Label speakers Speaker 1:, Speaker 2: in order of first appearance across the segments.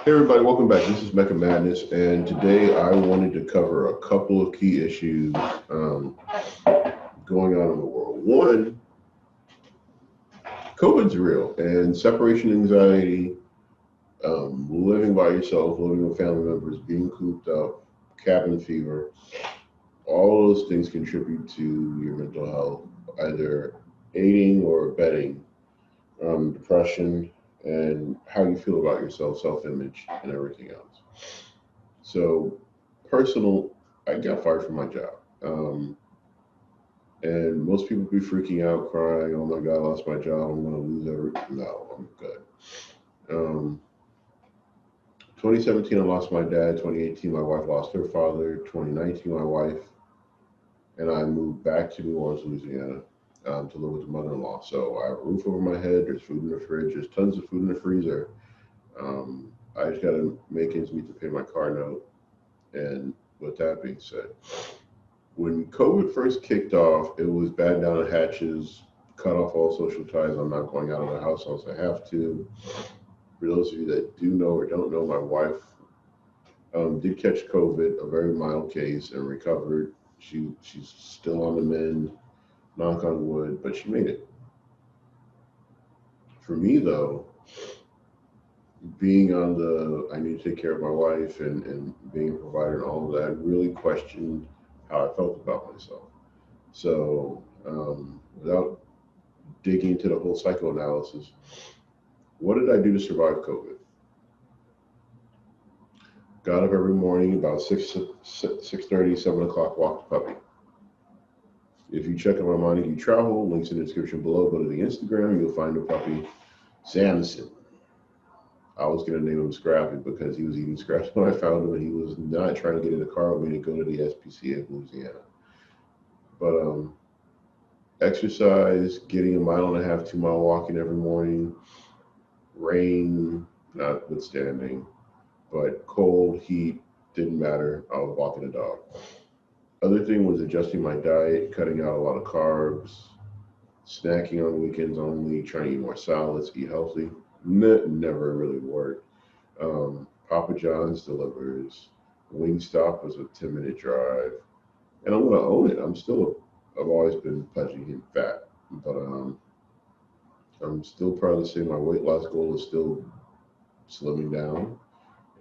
Speaker 1: Hey everybody, welcome back. This is Mecca Madness, and today I wanted to cover a couple of key issues um, going on in the world. One, COVID's real, and separation anxiety, living by yourself, living with family members, being cooped up, cabin fever, all those things contribute to your mental health, either aiding or abetting depression and how you feel about yourself, self-image, and everything else. So, personal, I got fired from my job. And most people be freaking out, crying, "Oh my God, I lost my job. I'm going to lose everything." No, I'm good. Um, 2017, I lost my dad. 2018, my wife lost her father. 2019, my wife and I moved back to New Orleans, Louisiana, to live with the mother-in-law. So I have a roof over my head. There's food in the fridge. There's tons of food in the freezer. I just got to make ends meet to pay my car note. And with that being said, when COVID first kicked off, it was batten down the hatches, cut off all social ties. I'm not going out of the house unless I have to. For those of you that do know or don't know, my wife did catch COVID, a very mild case, and recovered. She's still on the mend, knock on wood, but she made it. For me, though, being on the I need to take care of my wife and being a provider and all of that, I really questioned how I felt about myself. So, without digging into the whole psychoanalysis, what did I do to survive COVID? Got up every morning about 6:30, 7 o'clock, walked the puppy. If you check out my Montague Travel, links in the description below, go to the Instagram, you'll find the puppy, Samson. I was going to name him Scrappy because he was eating scraps when I found him, and he was not trying to get in the car with me to go to the SPCA in Louisiana. But exercise, getting a mile and a half, 2 mile walking every morning, rain notwithstanding, but cold, heat, didn't matter. I was walking the dog. Other thing was adjusting my diet, cutting out a lot of carbs, snacking on weekends only, trying to eat more salads, eat healthy. Never really worked. Papa John's delivers. Wingstop was a 10-minute drive. And I'm going to own it. I've always been pudgy and fat. But I'm still proud to say my weight loss goal is still slimming down.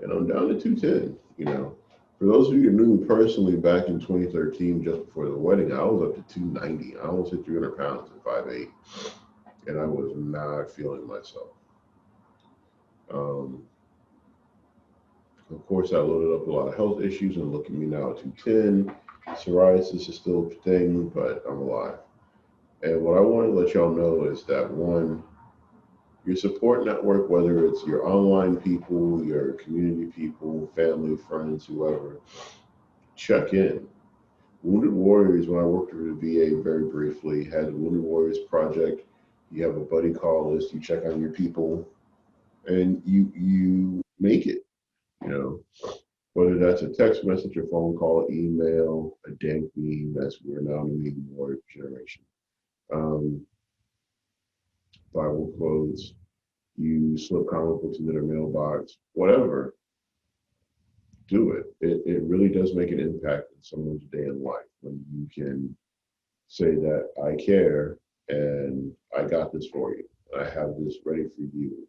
Speaker 1: And I'm down to 210. For those of you who knew me personally back in 2013, just before the wedding, I was up to 290. I almost hit 300 pounds at 5'8", and I was not feeling myself. Um, of course, I loaded up a lot of health issues, and look at me now at 210. Psoriasis is still a thing, but I'm alive. And what I want to let y'all know is that one, your support network, whether it's your online people, your community people, family, friends, whoever, check in. Wounded Warriors, when I worked for the VA very briefly, had the Wounded Warriors Project. You have a buddy call list, you check on your people, and you make it, you know. Whether that's a text message, a phone call, email, a dank meme, that's we're now in the meme warrior generation. Um, Bible quotes, you slip comic books into their mailbox, whatever, do it. It really does make an impact in someone's day in life when you can say that I care and I got this for you. I have this ready for you.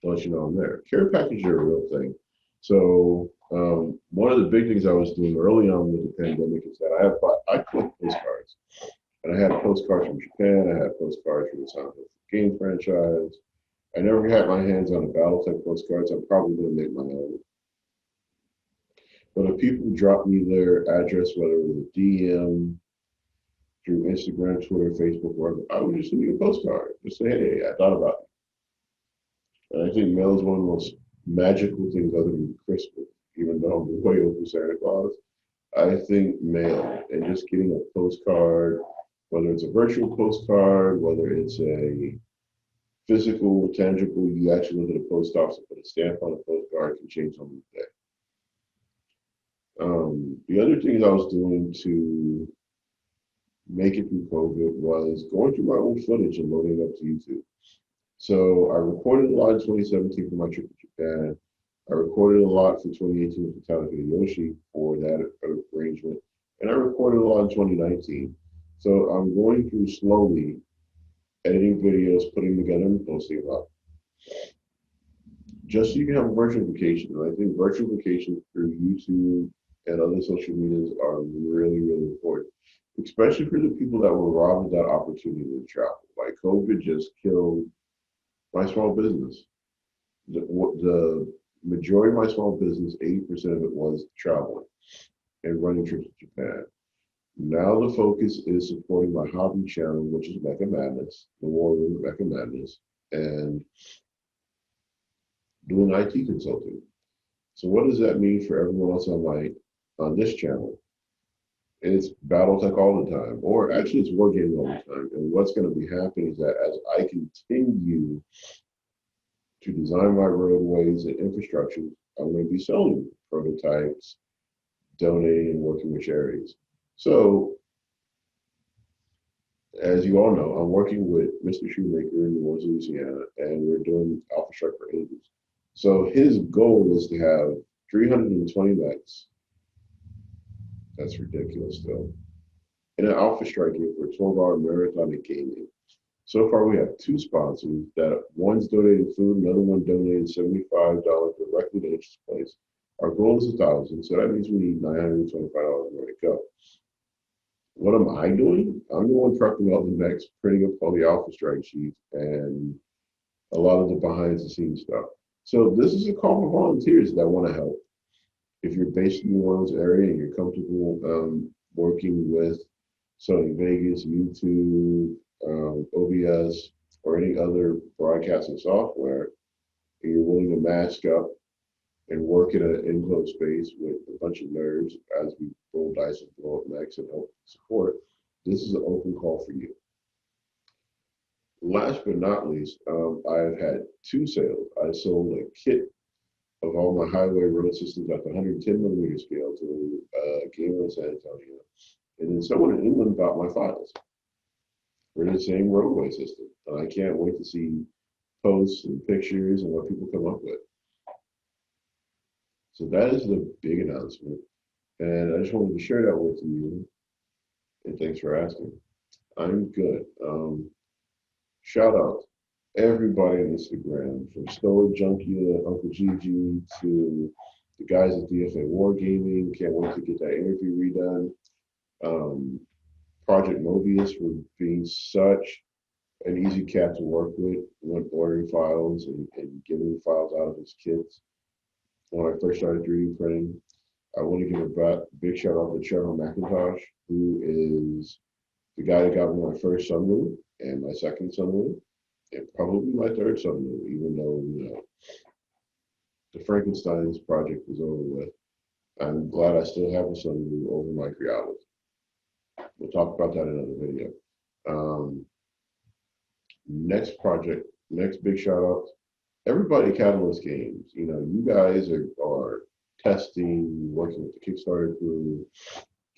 Speaker 1: To let you know I'm there. Care packages are a real thing. So one of the big things I was doing early on with the pandemic is that I collect postcards, and I had postcards from Japan. I had postcards from the Silent Hill game franchise. I never had my hands on a Battletech postcards. I'm probably going to make my own. But if people drop me their address, whether it was a DM, through Instagram, Twitter, Facebook, wherever, I would just send you a postcard. Just say, hey, I thought about it. And I think mail is one of the most magical things other than Christmas, even though I'm way over Santa Claus. I think mail and just getting a postcard, whether it's a virtual postcard, whether it's a physical, tangible, you actually go to the post office and put a stamp on a postcard, can change someone's day. The other things I was doing to make it through COVID was going through my old footage and loading it up to YouTube. So I recorded a lot in 2017 for my trip to Japan. I recorded a lot for 2018 with Katana Hideyoshi for that arrangement, and I recorded a lot in 2019. So I'm going through slowly editing videos, putting together and posting a lot, just so you can have a virtual vacation. And I think virtual vacations through YouTube and other social medias are really, really important, especially for the people that were robbed of that opportunity to travel. Like COVID just killed my small business. The majority of my small business, 80% of it was traveling and running trips to Japan. Now the focus is supporting my hobby channel, which is Mecca Madness, the War Room of Mecca Madness, and doing IT consulting. So what does that mean for everyone else on this channel? It's Battletech all the time, or actually it's Wargaming all the time. And what's going to be happening is that as I continue to design my roadways and infrastructure, I'm going to be selling prototypes, donating, and working with charities. So, as you all know, I'm working with Mr. Shoemaker in New Orleans, Louisiana, and we're doing Alpha Strike for Angels. So his goal is to have 320 mechs. That's ridiculous, though. And an Alpha Strike here for a 12-hour marathon of gaming. So far, we have two sponsors. That one's donating food, another one donated $75 directly to each place. Our goal is 1,000, so that means we need $925 more to go. What am I doing? I'm the one prepping all the mechs, printing up all the Alpha Strike sheets, and a lot of the behind-the-scenes stuff. So this is a call for volunteers that want to help. If you're based in the New Orleans area and you're comfortable working with Sony Vegas, YouTube, OBS, or any other broadcasting software, and you're willing to mask up and work in an enclosed space with a bunch of nerds as we roll dice and blow up mechs and help support, this is an open call for you. Last but not least, I've had two sales. I sold a kit of all my highway road systems at the 110 millimeter scale to a gamer in San Antonio. And then someone in England bought my files for the same roadway system. And I can't wait to see posts and pictures and what people come up with. So that is the big announcement. And I just wanted to share that with you. And thanks for asking. I'm good. Shout out everybody on Instagram, from Story Junkie to Uncle Gigi to the guys at DFA Wargaming. Can't wait to get that interview redone. Project Mobius for being such an easy cat to work with when ordering files and giving files out of his kits. When I first started 3D printing, I want to give a big shout out to Trevor McIntosh, who is the guy that got me my first sunroof and my second sunroof, and probably my third sunroof, even though, you know, the Frankenstein's project is over with. I'm glad I still have a sunroof over my Crealis. We'll talk about that in another video. Next project, next big shout out, everybody at Catalyst Games. You know, you guys are testing, working with the Kickstarter crew,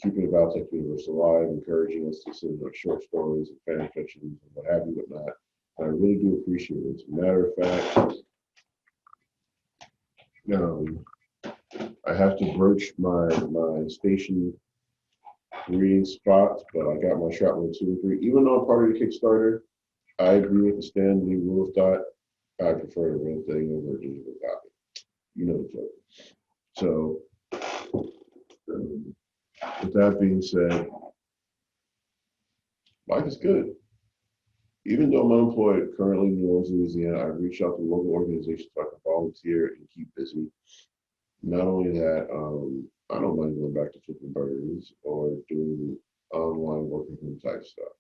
Speaker 1: keeping the Battletech universe alive, encouraging us to send out short stories and fan fictions and what have you, whatnot. I really do appreciate it. As a matter of fact, I have to broach my station reading spots, but I got my shot 1, 2, and 3. Even though I'm part of the Kickstarter, I agree with the Stanley rule of thought. I prefer the real thing over a digital copy. You know the joke. So, with that being said, life is good. Even though I'm unemployed currently in New Orleans, Louisiana, I've reached out to local organizations so I can volunteer and keep busy. Not only that, I don't mind going back to flipping burgers or doing online work from home type stuff.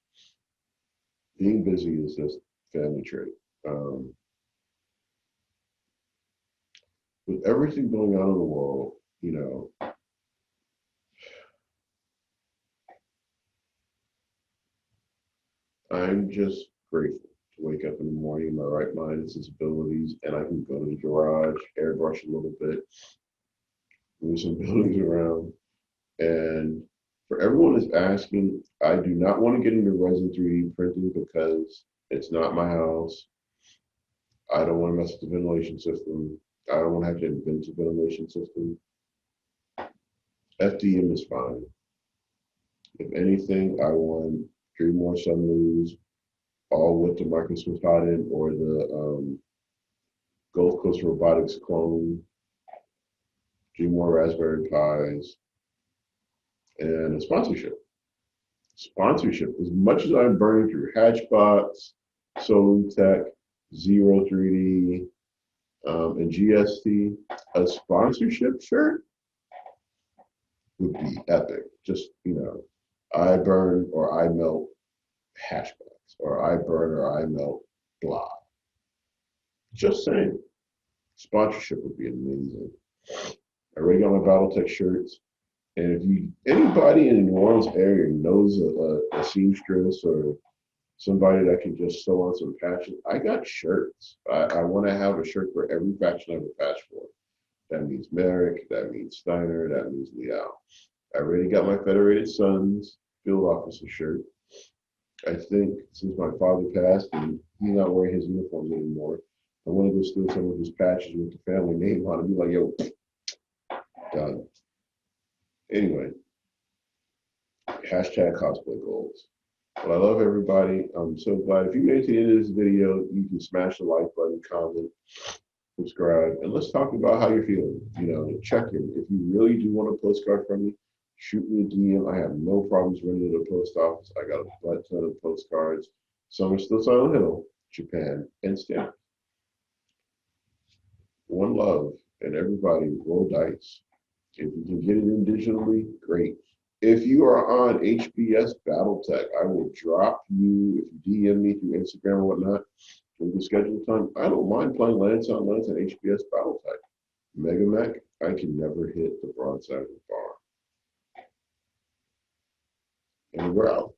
Speaker 1: Being busy is just family trait. With everything going on in the world, you know, I'm just grateful to wake up in the morning in my right mind and sensibilities, and I can go to the garage, airbrush a little bit, move some buildings around. And for everyone that's asking, I do not want to get into resin 3D printing because it's not my house. I don't want to mess with the ventilation system. I don't want to have to invent a ventilation system. FDM is fine. If anything, I want 3 more sunroofs, all with the Microsoft in or the Gulf Coast Robotics clone, 3 more Raspberry Pis, and a sponsorship. Sponsorship, as much as I'm burning through Hatchbox, Solutech, Zero 3D, and GST, a sponsorship shirt would be epic. Just, I burn or I melt Hatchbox, or I burn or I melt blah. Just saying, sponsorship would be amazing. I already got my Battletech shirts. And if anybody in the New Orleans area knows a seamstress or somebody that can just sew on some patches, I got shirts. I want to have a shirt for every faction I have a patch for. That means Merrick, that means Steiner, that means Liao. I already got my Federated Sons field officer shirt. I think since my father passed and he's not wearing his uniforms anymore, I want to go steal some of his patches with the family name on it and be like, yo, done. Anyway, hashtag cosplay goals. Well, I love everybody. I'm so glad. If you made it to the end of this video, you can smash the like button, comment, subscribe, and let's talk about how you're feeling. Check in. If you really do want a postcard from me, shoot me a DM. I have no problems running to the post office. I got a butt ton of postcards. Some are still Silent Hill, Japan, and stamp. One love, and everybody roll dice. If you can get it in digitally, great. If you are on HBS Battletech, I will drop you, if you DM me through Instagram or whatnot, we can schedule time. I don't mind playing Lance on HBS Battletech. Mega Mech, I can never hit the broadside of the bar. And we're out.